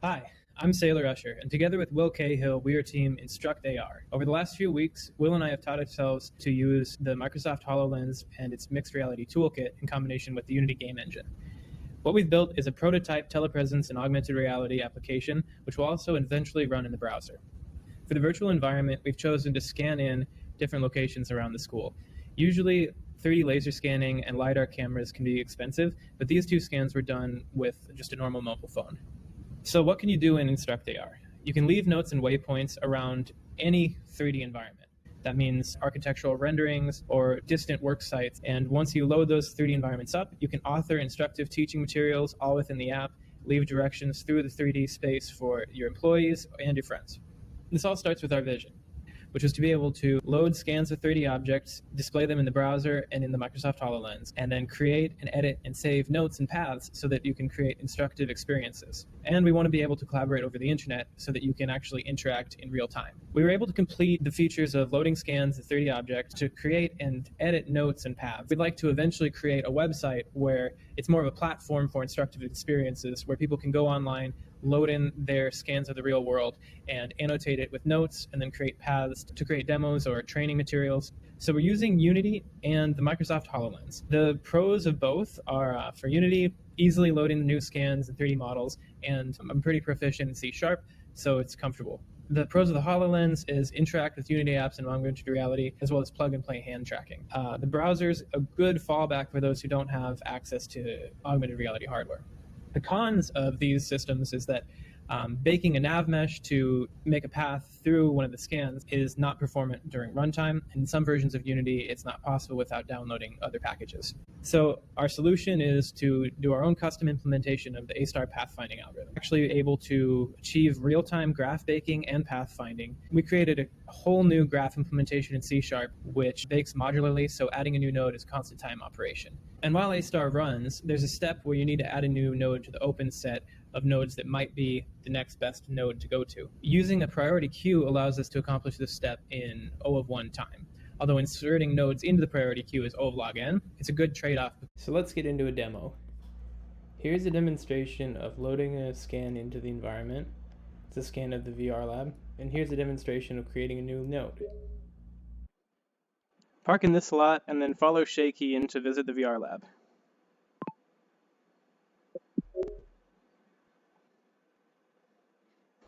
Hi, I'm Sailor Usher, and together with Will Cahill, we are team Instruct AR. Over the last few weeks, Will and I have taught ourselves to use the Microsoft Hololens and its mixed reality toolkit in combination with the Unity game engine. What we've built is a prototype telepresence and augmented reality application, which will also eventually run in the browser. For the virtual environment, we've chosen to scan in different locations around the school. Usually, 3D laser scanning and LiDAR cameras can be expensive, but these two scans were done with just a normal mobile phone. So what can you do in Instruct AR? You can leave notes and waypoints around any 3D environment. That means architectural renderings or distant work sites. And once you load those 3D environments up, you can author instructive teaching materials all within the app, leave directions through the 3D space for your employees and your friends. This all starts with our vision, which is to be able to load scans of 3D objects, display them in the browser and in the Microsoft Hololens, and then create and edit and save notes and paths so that you can create instructive experiences. And we want to be able to collaborate over the internet so that you can actually interact in real time. We were able to complete the features of loading scans of 3D objects to create and edit notes and paths. We'd like to eventually create a website where it's more of a platform for instructive experiences where people can go online, load in their scans of the real world, and annotate it with notes, and then create paths to create demos or training materials. So we're using Unity and the Microsoft HoloLens. The pros of both are for Unity, easily loading the new scans and 3D models, and I'm pretty proficient in C#, so it's comfortable. The pros of the HoloLens is interact with Unity apps and augmented reality, as well as plug-and-play hand tracking. The browser's a good fallback for those who don't have access to augmented reality hardware. The cons of these systems is that baking a nav mesh to make a path through one of the scans is not performant during runtime. In some versions of Unity, it's not possible without downloading other packages. So our solution is to do our own custom implementation of the A-star pathfinding algorithm. Actually able to achieve real-time graph baking and pathfinding. We created a whole new graph implementation in C#, which bakes modularly, so adding a new node is a constant time operation. And while A-star runs, there's a step where you need to add a new node to the open set of nodes that might be the next best node to go to. Using a priority queue allows us to accomplish this step in O of 1 time. Although inserting nodes into the priority queue is O of log n, it's a good trade-off. So let's get into a demo. Here's a demonstration of loading a scan into the environment. It's a scan of the VR lab. And here's a demonstration of creating a new node. Park in this lot and then follow Shaky in to visit the VR lab.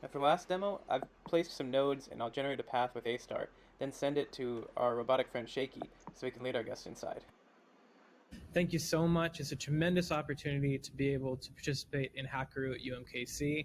After the last demo, I've placed some nodes and I'll generate a path with A-star, then send it to our robotic friend Shaky so we can lead our guest inside. Thank you so much. It's a tremendous opportunity to be able to participate in A Roo at UMKC.